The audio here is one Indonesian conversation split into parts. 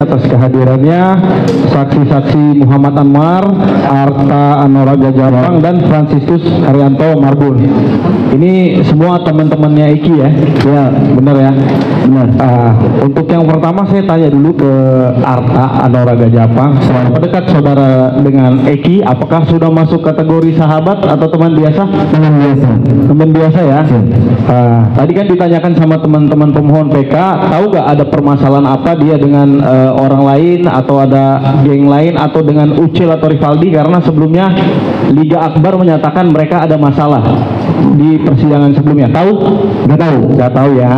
atas kehadirannya saksi-saksi Muhammad Anwar, Arta Anora Gajapang, dan Franciscus Haryanto Marbun. Ini semua teman-temannya Eki ya? Ya, benar ya? Benar. Untuk yang pertama saya tanya dulu ke Arta Anora Gajapang. Selama dekat saudara dengan Eki, apakah sudah masuk kategori sahabat atau teman biasa? Teman biasa. Teman biasa ya? Tadi kan ditanyakan sama teman-teman pemohon PK, tahu gak ada permasalahan apa dia dengan orang lain atau ada geng lain atau dengan Ucil atau Rivaldi, karena sebelumnya Liga Akbar menyatakan mereka ada masalah di persidangan sebelumnya. Tahu? Nggak tahu. Nggak tahu ya.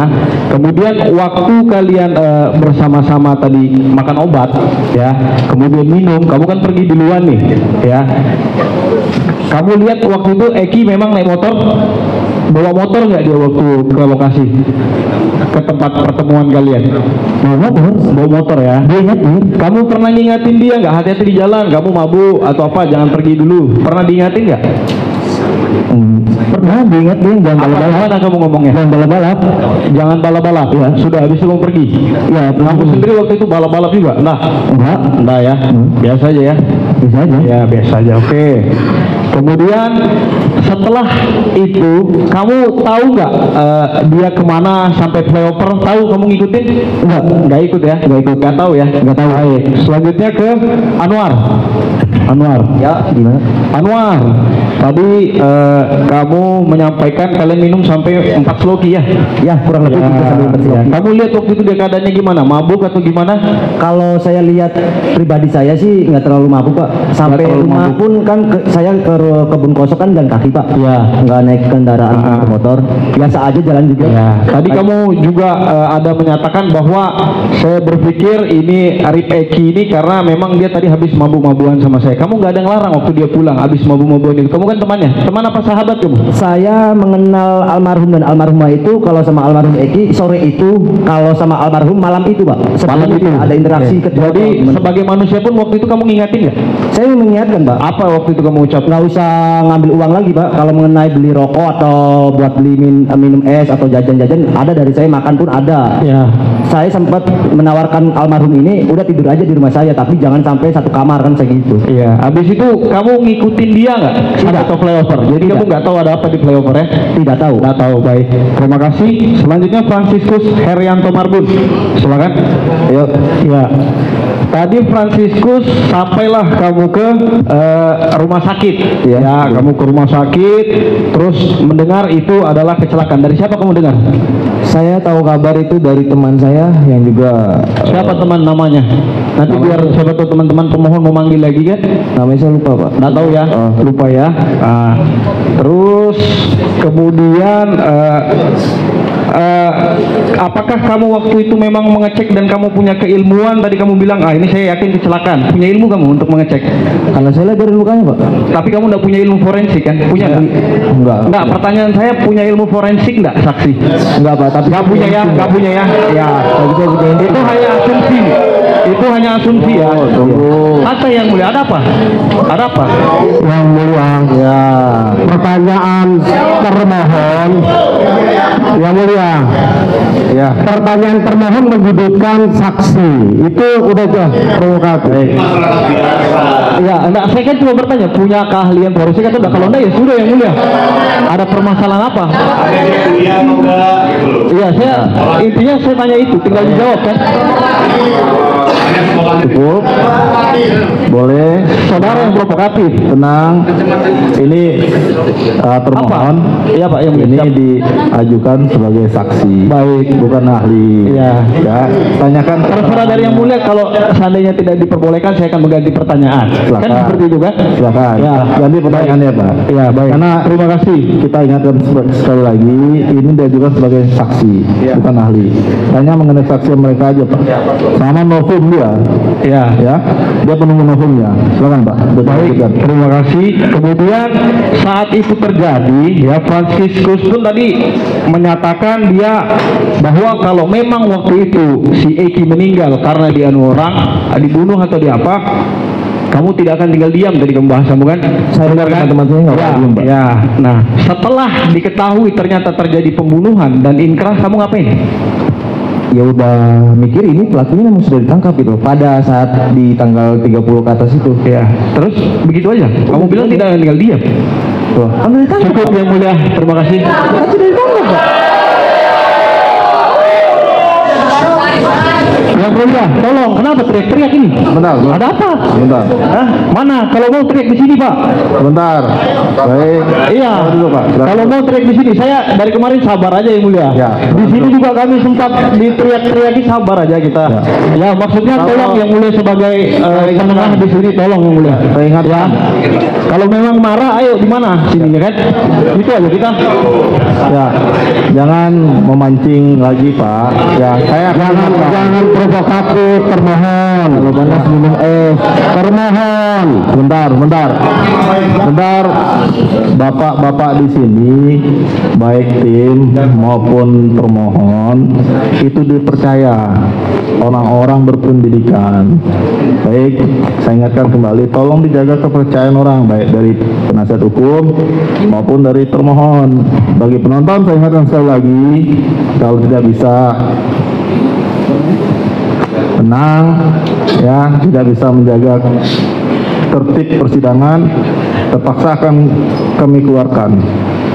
Kemudian waktu kalian bersama-sama tadi makan obat ya, kemudian minum, kamu kan pergi duluan nih ya. Kamu lihat waktu itu Eki memang naik motor, bawa motor nggak dia waktu ke lokasi, ke tempat pertemuan kalian? Bawa motor ya. Dia ingat nih. Kamu pernah ngingatin dia nggak, hati-hati di jalan, kamu mabuk atau apa, jangan pergi dulu? Pernah diingatin nggak? Pernah diingetin, jangan balap-balap. Mana kamu ngomongnya? Jangan balap-balap. Jangan balap-balap ya. Sudah habis itu mau pergi. Ya, kamu sendiri waktu itu balap-balap juga? Enggak ya. Biasa aja ya. Biasa aja. Ya, biasa aja. Oke. Kemudian setelah itu kamu tahu nggak dia kemana sampai flyover? Tahu kamu ngikutin? Nggak ikut ya? Nggak tahu ya? Nggak tahu. Baik. Selanjutnya ke Anwar. Ya, gimana? Anwar, tadi kamu menyampaikan kalian minum sampai 4 sloki ya? Ya, kurang lebih ya. Kamu lihat waktu itu dia keadaannya gimana? Mabuk atau gimana? Kalau saya lihat pribadi saya sih nggak terlalu mabuk Pak. Sampai rumah pun kan saya ke kebun kosong kan jalan kaki Pak. Ya, nggak naik kendaraan motor. Biasa aja jalan juga. Ya. Tadi kamu juga ada menyatakan bahwa saya berpikir ini Arif Eki ini karena memang dia tadi habis mabuk-mabuan sama saya. Kamu nggak ada ngelarang waktu dia pulang habis mabuk-mabuan itu. Kamu kan temannya. Teman apa sahabat kamu? Saya mengenal almarhum dan almarhumah itu. Kalau sama almarhum Eki sore itu, kalau sama almarhum malam itu Pak. Malam itu ada interaksi. Jadi sebagai manusia pun waktu itu kamu ngingatin nggak? Saya mengingatkan Pak. Apa waktu itu kamu ucap? Nggak usah ngambil uang lagi Pak. Kalau mengenai beli rokok atau buat beli minum es atau jajan-jajan, ada dari saya, makan pun ada. Ya. Saya sempat menawarkan almarhum ini udah tidur aja di rumah saya, tapi jangan sampai satu kamar kan segitu. Iya. Habis itu kamu ngikutin dia nggak? Tidak. Atau flyover? Jadi kamu nggak tahu ada apa di flyover ya? Tidak tahu. Nggak tahu. Baik. Terima kasih. Selanjutnya Franciscus Haryanto Marbun. Silakan. Ayo. Ya. Tadi Franciscus sampailah kamu ke rumah sakit. Ya, kamu ke rumah sakit, terus mendengar itu adalah kecelakaan. Dari siapa kamu dengar? Saya tahu kabar itu dari teman saya yang juga. Siapa teman namanya? Nanti biar siapa tahu teman-teman pemohon mau manggil lagi kan? Namanya saya lupa Pak. Nggak tahu ya? Lupa ya. Terus kemudian apakah kamu waktu itu memang mengecek dan kamu punya keilmuan? Tadi kamu bilang ini saya yakin kecelakaan. Punya ilmu kamu untuk mengecek? Kalau saya lihat dari lukanya Pak. Tapi kamu nggak punya ilmu forensik kan? Punya nggak? Enggak. Pertanyaan saya, punya ilmu forensik nggak saksi? Enggak Pak. Tapi nggak punya ya? Nggak punya ya? Ya. Itu hanya asumsi. Itu hanya asumsi ya. Kata yang mulia, ada apa? Ada apa? Yang mulia. Ya. Pertanyaan termohon. Yang mulia. Ya. Pertanyaan termohon menyudutkan saksi. Itu udah provokatif. Ya, enggak, saya kan cuma bertanya, punya keahlian forensik atau enggak? Kalau enggak ya sudah yang mulia. Ada permasalahan apa? Iya, saya intinya saya tanya itu, tinggal dijawab kan. Cukup. Boleh. Saudara yang provokatif, tenang. Ini termohon. Iya Pak, yang ini diajukan sebagai saksi. Baik, bukan ahli. Iya. Ya, tanyakan. Terserah dari yang mulia, kalau seandainya tidak diperbolehkan saya akan mengganti pertanyaan. Silakan. Kan seperti itu kan? Silakan. Ya, ganti pertanyaannya Pak. Iya, baik. Karena terima kasih. Kita ingatkan sekali lagi, ini diajukan sebagai saksi, bukan ahli. Tanya mengenai saksi mereka aja Pak. Sama novum dia. Ya, ya. Dia penunggu novumnya. Silakan Pak. Baik. Terima kasih. Kemudian saat itu terjadi, ya Franciscus pun tadi menyatakan dia bahwa kalau memang waktu itu si Eki meninggal karena dianu orang, dibunuh atau di apa, kamu tidak akan tinggal diam. Tadi kamu bahas kamu kan? Saya dengar kan? Teman-teman nggak diam Pak. Ya. Nah, setelah diketahui ternyata terjadi pembunuhan dan inkrah, kamu ngapain? ya udah mikir ini pelakunya memang sudah ditangkap gitu pada saat di tanggal 30 ke atas itu. Ya, terus begitu aja. Kamu bilang tidak tinggal diam. Tuh, kan udah ditangkap. Cukup yang mulia, terima kasih. Kan sudah ditangkap, Pak. Yang mulia, tolong, kenapa teriak-teriak ini? Bentar. Ada apa? Bentar. Hah? Mana? Kalau mau teriak di sini, Pak. Bentar. Baik. Iya. Dulu, Pak. Kalau mau teriak di sini, saya dari kemarin sabar aja yang mulia. Ya. Di sini juga kami sempat diteriak-teriaki, sabar aja kita. Ya, maksudnya tolong yang mulia sebagai penengah di sini, tolong yang mulia. Saya ingatkan. Kalau memang marah, ayo di mana? Sini ya kan? Itu aja kita. Ya, jangan memancing lagi, Pak. Ya, saya jangan provokatif, termohon. Kalau panas minum es, termohon. Bentar. Bapak-bapak di sini, baik tim maupun termohon, itu dipercaya orang-orang berpendidikan. Baik, saya ingatkan kembali, tolong dijaga kepercayaan orang, baik dari penasihat hukum maupun dari termohon. Bagi penonton, saya ingatkan sekali lagi, kalau tidak bisa tenang, ya, tidak bisa menjaga tertib persidangan, terpaksa akan kami keluarkan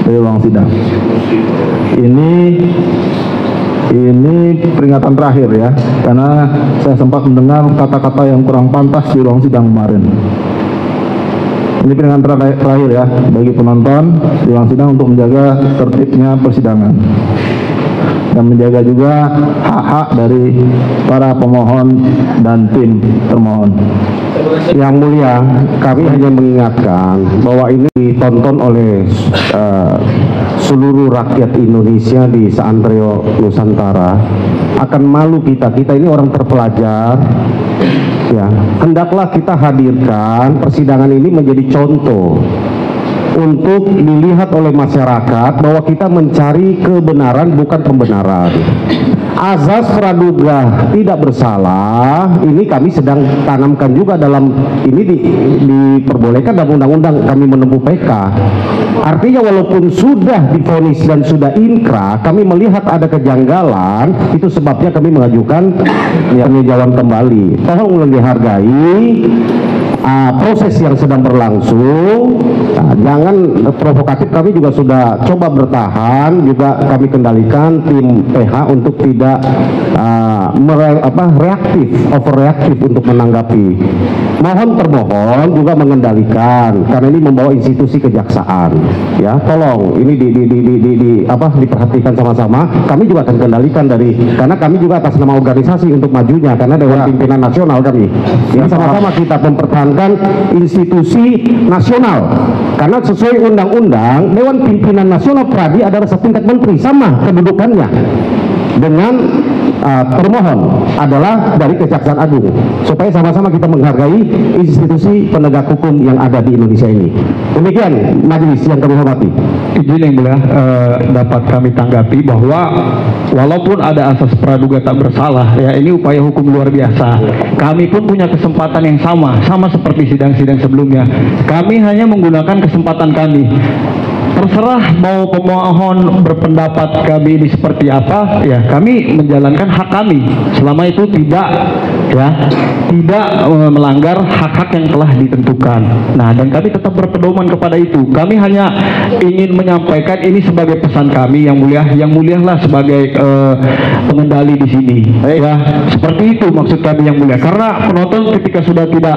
dari ruang sidang. Ini peringatan terakhir ya, karena saya sempat mendengar kata-kata yang kurang pantas di ruang sidang kemarin. Ini peringatan terakhir ya bagi penonton di ruang sidang untuk menjaga tertibnya persidangan dan menjaga juga hak-hak dari para pemohon dan tim termohon. Yang mulia, kami hanya mengingatkan bahwa ini ditonton oleh seluruh rakyat Indonesia di seantero Nusantara. Akan malu kita ini orang terpelajar. Ya, hendaklah kita hadirkan persidangan ini menjadi contoh untuk dilihat oleh masyarakat bahwa kita mencari kebenaran bukan pembenaran. Azas praduga tidak bersalah ini kami sedang tanamkan juga dalam ini diperbolehkan dalam undang-undang kami menempuh PK. Artinya walaupun sudah divonis dan sudah inkrah, kami melihat ada kejanggalan, itu sebabnya kami mengajukan peninjauan kembali. Tolong dihargai proses yang sedang berlangsung. Nah, jangan provokatif, kami juga sudah coba bertahan, juga kami kendalikan tim PH untuk tidak overreaktif untuk menanggapi. Mohon termohon juga mengendalikan karena ini membawa institusi kejaksaan. Ya, tolong ini diperhatikan sama-sama. Kami juga akan kendalikan karena kami juga atas nama organisasi untuk majunya karena Dewan Pimpinan Nasional kami. Ini sama-sama kita mempertahankan institusi nasional karena sesuai undang-undang Dewan Pimpinan Nasional Pradi adalah setingkat menteri, sama kedudukannya dengan termohon adalah dari Kejaksaan Agung, supaya sama-sama kita menghargai institusi penegak hukum yang ada di Indonesia ini. Demikian majelis yang kami hormati. Izin yang mulia dapat kami tanggapi bahwa walaupun ada asas praduga tak bersalah, ya ini upaya hukum luar biasa. Kami pun punya kesempatan yang sama seperti sidang-sidang sebelumnya. Kami hanya menggunakan kesempatan kami. Terserah mau pemohon berpendapat kami ini seperti apa, ya kami menjalankan hak kami selama itu tidak melanggar hak-hak yang telah ditentukan. Nah, dan kami tetap berpedoman kepada itu. Kami hanya ingin menyampaikan ini sebagai pesan kami yang mulialah sebagai pengendali di sini. Ya, seperti itu maksud kami yang mulia. Karena penonton ketika sudah tidak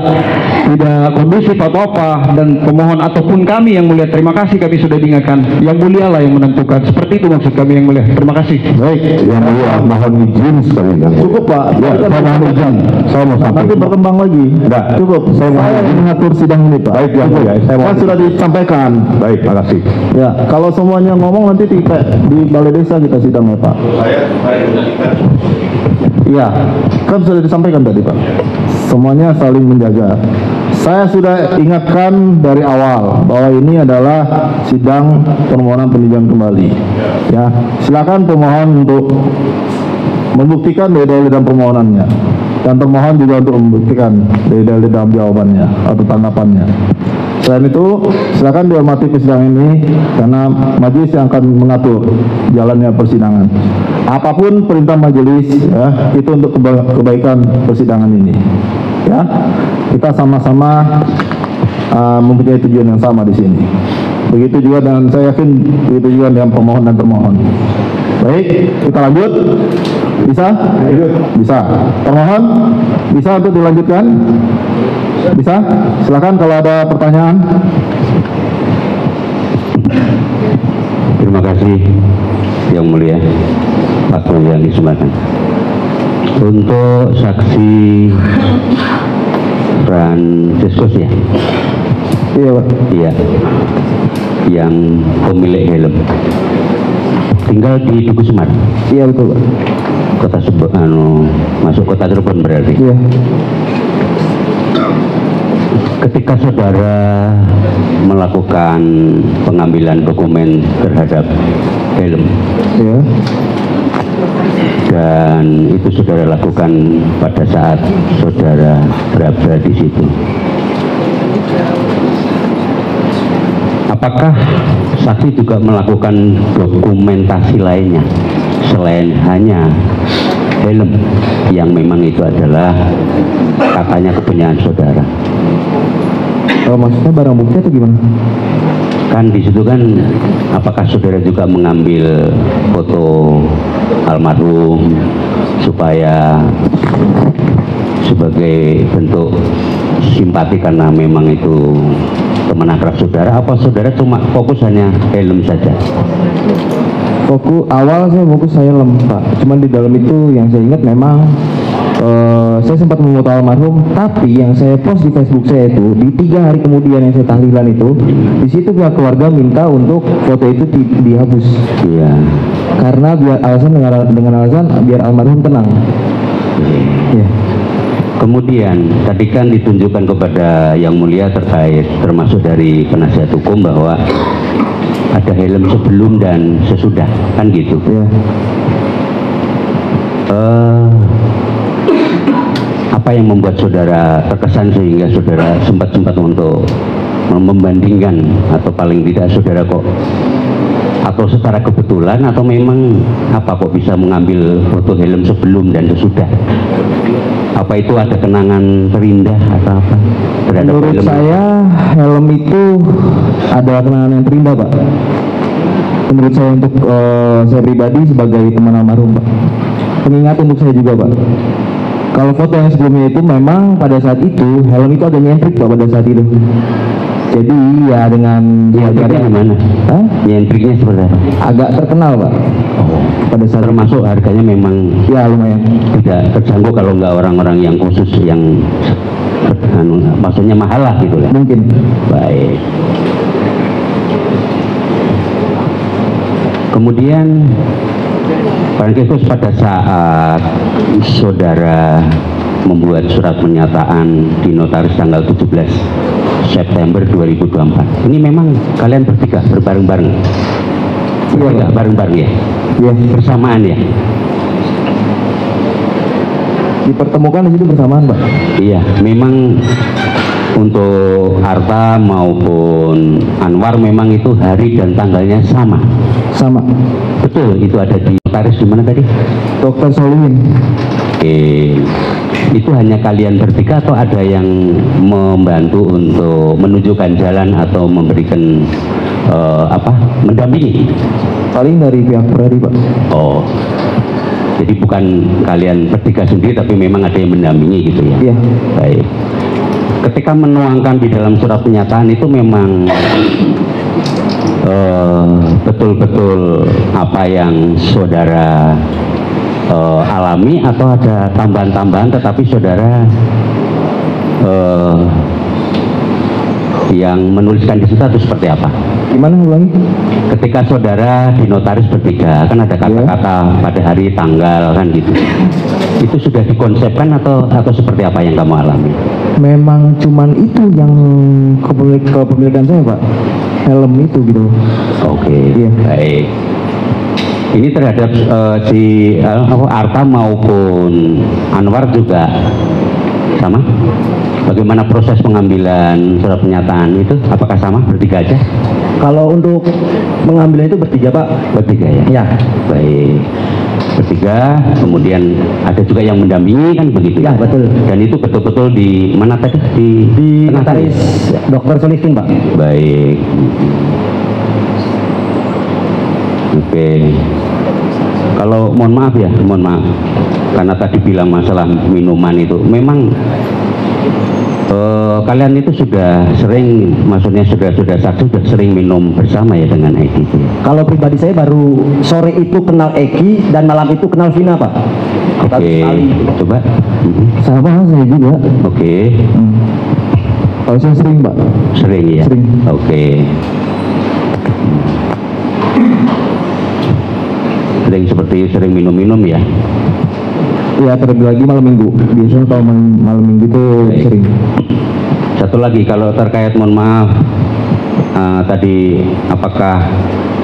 kondusif atau apa, dan pemohon ataupun kami yang mulia, terima kasih kami sudah diingatkan. Yang mulia lah yang menentukan. Seperti itu maksud kami yang mulia. Terima kasih. Baik, yang mulia, mohon izin sekali. Cukup, Pak. Ya, saya mohon izin. Saya mau sampai. Nanti berkembang lagi. Enggak. Cukup. Saya mengatur sidang ini, Pak. Baik, yang mulia. Kan sudah disampaikan. Baik, terima kasih. Ya, kalau semuanya ngomong nanti di balai desa kita sidangnya, Pak. Iya, kan sudah disampaikan tadi, Pak. Semuanya saling menjaga. Saya sudah ingatkan dari awal bahwa ini adalah sidang permohonan peninjauan kembali. Ya, silakan pemohon untuk membuktikan dalil dalam permohonannya, dan termohon juga untuk membuktikan dalil dalam jawabannya atau tanggapannya. Selain itu, silakan dihormati persidangan ini karena majelis yang akan mengatur jalannya persidangan. Apapun perintah majelis, ya, itu untuk kebaikan persidangan ini. Ya, kita sama-sama mempunyai tujuan yang sama di sini. Begitu juga dengan, saya yakin begitu juga dengan pemohon dan termohon. Baik, kita lanjut. Bisa? Bisa. Termohon, bisa untuk dilanjutkan? Bisa? Silakan kalau ada pertanyaan. Terima kasih Yang Mulia Pak Mulyani Sumbatan. Untuk saksi Franciscus ya? Iya Pak. Iya. Yang pemilik helm. Tinggal di Duku Semar. Iya betul Pak. Masuk kota Cirebon berarti. Iya. Ketika saudara melakukan pengambilan dokumen terhadap helm, Iya. dan itu saudara lakukan pada saat saudara berada di situ, apakah saksi juga melakukan dokumentasi lainnya selain hanya helm yang memang itu adalah katanya kepunyaan saudara? Maksudnya barang bukti atau gimana? Kan di situ kan, apakah saudara juga mengambil foto almarhum supaya sebagai bentuk simpati karena memang itu teman akrab saudara, apa saudara cuma fokus hanya helm saja? Fokus awal saya fokus saya Pak. Cuman di dalam itu yang saya ingat memang saya sempat memoto almarhum, tapi yang saya post di Facebook saya itu di 3 hari kemudian yang saya tahlilan itu, di situ pihak keluarga minta untuk foto itu dihapus. Iya. Karena biar alasan dengan alasan biar almarhum tenang. Iya. Kemudian tadi kan ditunjukkan kepada Yang Mulia terkait termasuk dari penasihat hukum bahwa ada helm sebelum dan sesudah, kan gitu. Iya. Apa yang membuat saudara terkesan sehingga saudara sempat untuk membandingkan, atau paling tidak saudara kok, atau secara kebetulan atau memang apa kok bisa mengambil foto helm sebelum dan sesudah? Apa itu ada kenangan terindah atau apa terhadap Menurut helm? saya helm itu ada kenangan yang terindah Pak. Menurut saya untuk saya pribadi sebagai teman almarhum Pak. Pengingat untuk saya juga Pak. Kalau foto yang sebelumnya itu memang pada saat itu helm itu agak nyentrik Pak pada saat itu. Jadi ya dengan Nyentriknya gimana? Nyentriknya seperti apa? agak terkenal Pak. Pada saat Termasuk harganya memang ya lumayan. tidak terjangkau kalau nggak orang-orang yang khusus yang maksudnya mahal lah gitu ya. Mungkin. Baik. Kemudian Franciscus, pada saat saudara membuat surat pernyataan di notaris tanggal 17 September 2024, ini memang kalian bertiga berbareng-bareng? Bertiga bareng-bareng ya? Iya. Bersamaan ya? Dipertemukan di situ bersamaan Pak. Iya, memang untuk Arta maupun Anwar memang itu hari dan tanggalnya sama. Sama. Betul, itu ada di notaris di mana tadi? Dr. Solihin. Itu hanya kalian bertiga atau ada yang membantu untuk menunjukkan jalan atau memberikan mendampingi? Paling dari pihak pribadi Pak. Oh, jadi bukan kalian bertiga sendiri tapi memang ada yang mendampingi gitu ya? Iya. Baik. Ketika menuangkan di dalam surat pernyataan itu memang betul-betul apa yang saudara alami atau ada tambahan-tambahan tetapi saudara yang menuliskan di situ atau seperti apa? Gimana ulangi? Ketika saudara di notaris bertiga kan ada kata-kata pada hari tanggal kan gitu. Itu sudah dikonsepkan atau seperti apa yang kamu alami? Memang cuman itu yang kepemilikan saya Pak. Helm itu gitu. Oke. Iya. Baik. Ini terhadap si Arta maupun Anwar juga Sama? Bagaimana proses pengambilan surat pernyataan itu? Apakah sama? Bertiga aja? Kalau untuk mengambilnya itu bertiga Pak. Bertiga ya? Ya. Baik. Bertiga, kemudian ada juga yang mendampingi kan begitu Ya betul. Dan itu betul-betul di mana tadi? Di tengah notaris Dr. Solistin Pak. Baik. Oke. Kalau mohon maaf ya, mohon maaf. Karena tadi bilang masalah minuman itu, memang kalian itu sudah sering, maksudnya sudah saksi sudah sering minum bersama ya dengan Eki itu. Kalau pribadi saya baru sore itu kenal Eki dan malam itu kenal Vina Pak. Oke, coba. Sama saya juga. Oke. Kalau saya sering Pak. Sering ya? Sering. Oke. Sering seperti sering minum-minum ya? Ya terlebih lagi malam minggu. Biasanya kalau malam minggu itu sering. Satu lagi kalau terkait mohon maaf tadi apakah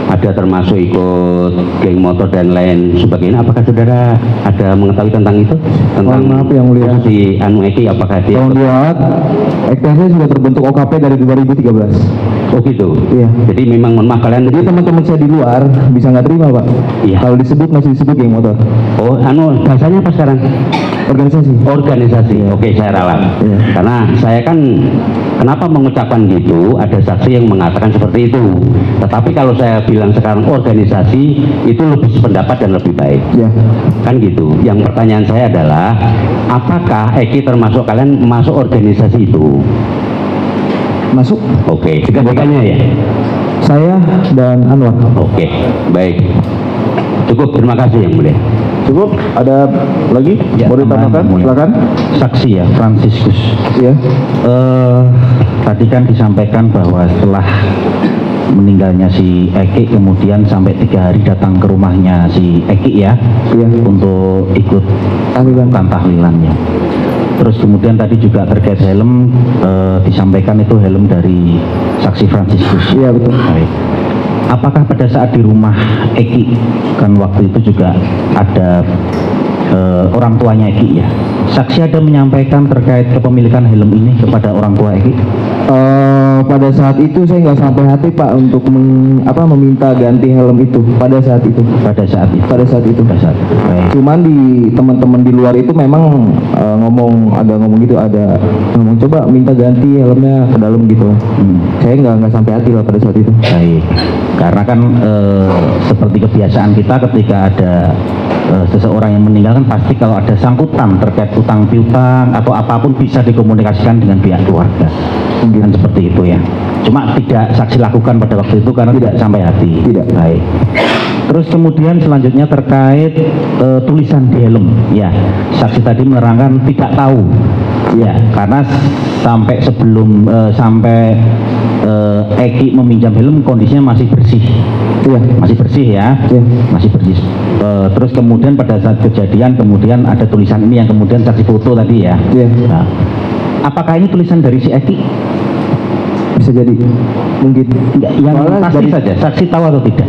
ada termasuk ikut geng motor dan lain sebagainya, apakah saudara ada mengetahui tentang itu? Tentang maaf yang mulia. si Anu Eki, apakah dia? Tolong lihat, EKTC sudah terbentuk OKP dari 2013. Oh gitu? Iya. Jadi memang mohon maaf kalian. Jadi teman-teman saya di luar bisa nggak terima Pak. Iya. Kalau disebut masih disebut geng motor. Oh, bahasanya apa sekarang? Organisasi. Organisasi. Oke, saya ralat. Iya. Karena saya kan kenapa mengucapkan gitu, ada saksi yang mengatakan seperti itu. Tetapi kalau saya bilang sekarang organisasi, itu lebih sependapat dan lebih baik. Ya. Kan gitu. Yang pertanyaan saya adalah, apakah Eki termasuk kalian masuk organisasi itu? Masuk. Oke, tiga-tiganya ya? Saya dan Anwar. Oke, baik. Cukup, terima kasih yang mulia. Cukup? Ada lagi? Ya, Boleh tambahkan? Silakan. Saksi ya, Franciscus. Ya. Tadi kan disampaikan bahwa setelah meninggalnya si Eki kemudian sampai 3 hari datang ke rumahnya si Eki ya, Iya. untuk ikut Tahlilan. bukan tahlilannya. Terus kemudian tadi juga terkait helm disampaikan itu helm dari saksi Franciscus. Iya betul. Baik. Apakah pada saat di rumah Eki kan waktu itu juga ada orang tuanya Eki ya? Saksi ada menyampaikan terkait kepemilikan helm ini kepada orang tua Eki? Pada saat itu saya nggak sampai hati Pak untuk meminta ganti helm itu pada saat itu. Pada saat itu. Pada saat itu. Pada saat itu. Baik. Cuman di teman-teman di luar itu memang ngomong gitu, ada ngomong coba minta ganti helmnya ke dalam gitu. Saya nggak sampai hati lah pada saat itu. Baik. Karena kan seperti kebiasaan kita ketika ada seseorang yang meninggal kan pasti kalau ada sangkutan terkait utang piutang atau apapun bisa dikomunikasikan dengan pihak keluarga. Kan seperti itu ya. Cuma tidak saksi lakukan pada waktu itu karena tidak sampai hati. Tidak. Baik. Terus kemudian selanjutnya terkait tulisan di helm. Ya, saksi tadi menerangkan tidak tahu. Ya, karena sampai sebelum Eki meminjam helm kondisinya masih bersih. Iya. Masih bersih ya. Iya. Masih bersih. Terus kemudian pada saat kejadian kemudian ada tulisan ini yang kemudian saksi foto tadi ya. Iya. Nah, apakah ini tulisan dari si Eki? Bisa jadi. Mungkin. Enggak, yang Soalnya pasti dari- saja. Saksi tahu atau tidak?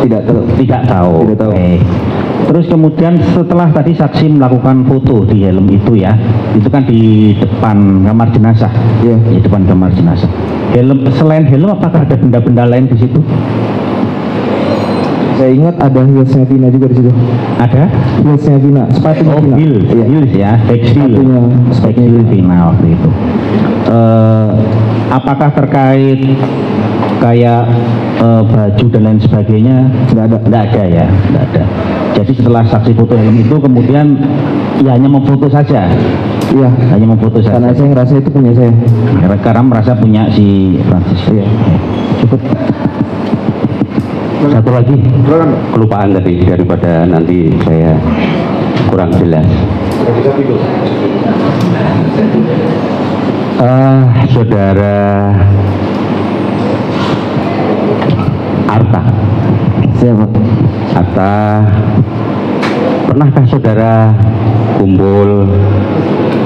Tidak tahu. Tidak tahu. Tidak tahu. Oke. Terus kemudian setelah tadi saksi melakukan foto di helm itu ya, itu kan di depan kamar jenazah. Iya. Di depan kamar jenazah. Helm, selain helm apakah ada benda-benda lain di situ? Saya ingat ada heelsnya Vina juga di situ. Ada? Heelsnya Vina, sepatunya Oh, Vina. heels, Iya. heels ya, back heel. Sepatunya Heel Vina waktu itu. Apakah terkait kayak baju dan lain sebagainya? Nggak ada. Nggak ada ya, nggak ada. Jadi setelah saksi foto helm itu kemudian ya hanya memfoto saja. Iya. Hanya memfoto saja. Karena saya ngerasa itu punya saya. Karena merasa punya si Francis. Iya. Cukup. Satu lagi, kelupaan tadi daripada nanti saya kurang jelas. Saudara Arta. Siapa? Arta, pernahkah saudara kumpul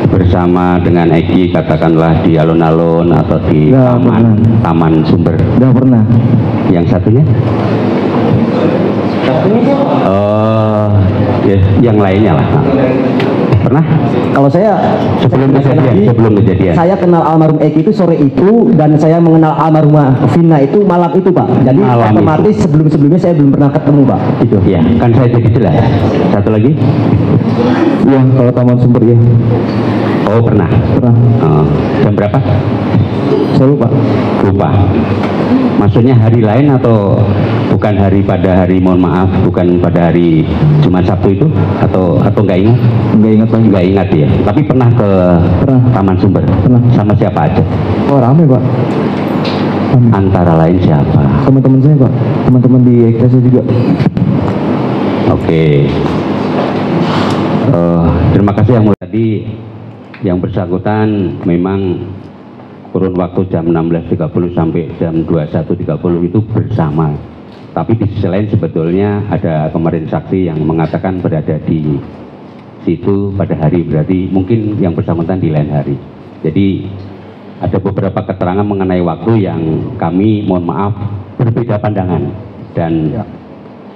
bersama dengan Eki katakanlah di alun-alun atau di Nggak taman sumber? Udah pernah. Yang satunya? Oh, ya, yang lainnya lah. Pernah? Kalau saya Sebelum kejadian. Saya kenal almarhum Eki itu sore itu, dan saya mengenal almarhumah Vina itu malam itu, Pak. Jadi Malam otomatis sebelum-sebelumnya saya belum pernah ketemu, Pak. Gitu. Ya, kan saya jadi jelas. Satu lagi? Ya, kalau Taman Sumber ya. Oh, pernah. Pernah. Oh, jam berapa? Saya lupa. Lupa. Maksudnya hari lain atau bukan pada hari, mohon maaf, bukan pada hari Jumat Sabtu itu, atau nggak ingat? Nggak ingat lagi. Nggak ingat ya. Tapi pernah ke Pernah. Taman Sumber. Pernah. Sama siapa aja? Oh, rame Pak. Antara lain siapa? Teman-teman saya Pak. Teman-teman di EKS juga. Oke. Terima kasih yang mulia. Tadi yang bersangkutan memang kurun waktu jam 16.30 sampai jam 21.30 itu bersama. Tapi di sisi lain sebetulnya ada kemarin saksi yang mengatakan berada di situ pada hari, berarti mungkin yang bersangkutan di lain hari. Jadi ada beberapa keterangan mengenai waktu yang kami mohon maaf berbeda pandangan dan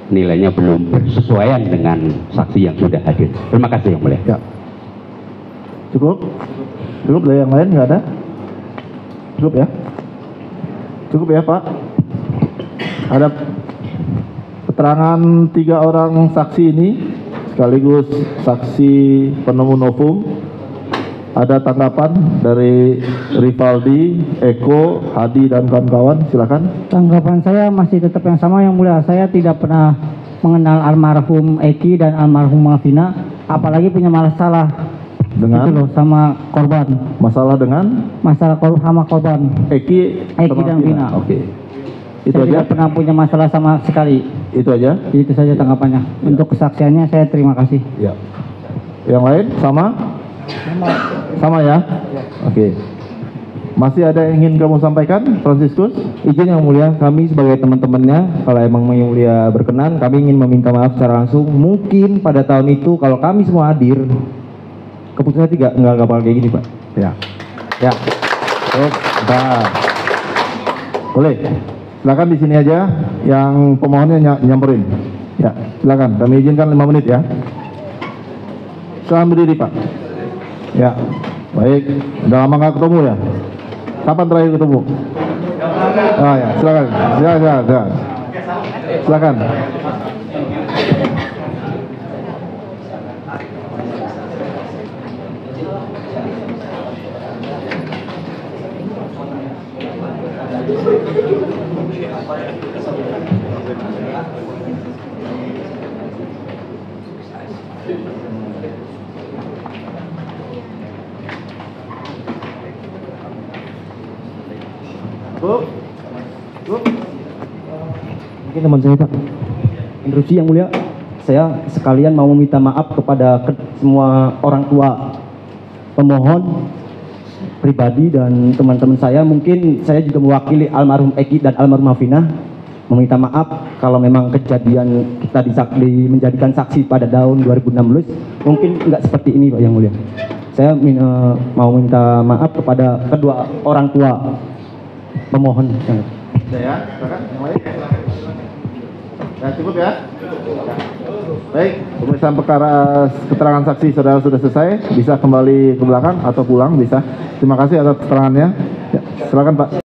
nilainya belum bersesuaian dengan saksi yang sudah hadir. Terima kasih yang mulia. Ya. Cukup? Cukup dari yang lain nggak ada? Cukup ya? Cukup ya Pak? Ada keterangan 3 orang saksi ini sekaligus saksi penemu novum. Ada tanggapan dari Rivaldi, Eko, Hadi dan kawan-kawan, silakan. Tanggapan saya masih tetap yang sama yang mulia. Saya tidak pernah mengenal almarhum Eki dan almarhum Vina, apalagi punya masalah Dengan gitu loh, sama korban. masalah dengan Sama korban. Eki Dan Vina. Oke. Itu Saya aja. tidak pernah punya masalah sama sekali. Itu aja. Itu saja tanggapannya. Untuk kesaksiannya saya terima kasih. Ya. Yang lain sama? Sama ya? Oke. Masih ada yang ingin kamu sampaikan, Franciscus? Izin yang mulia, kami sebagai teman-temannya, kalau emang yang mulia berkenan, kami ingin meminta maaf secara langsung. Mungkin pada tahun itu kalau kami semua hadir, keputusan nggak bakal kayak gini, Pak. Ya. Ya. Oke, bentar. Boleh. Silakan di sini aja yang pemohonnya nyamperin. Ya, silakan. Kami izinkan 5 menit ya. Silakan berdiri, Pak. Ya. Baik. Udah lama nggak ketemu ya? Kapan terakhir ketemu? Oh ya, silakan. Silakan. Silakan. Mungkin teman saya Pak, instruksi yang mulia, saya sekalian mau meminta maaf kepada semua orang tua pemohon pribadi dan teman-teman saya. Mungkin saya juga mewakili almarhum Eki dan almarhum Vina, meminta maaf kalau memang kejadian kita menjadikan saksi pada tahun 2016 mungkin nggak seperti ini Pak yang mulia. Saya mau minta maaf kepada kedua orang tua pemohon. Ya, silakan. Yang lain? Ya, cukup ya. Baik, pemeriksaan perkara keterangan saksi saudara sudah selesai. Bisa kembali ke belakang atau pulang bisa. Terima kasih atas keterangannya. Ya, silakan Pak.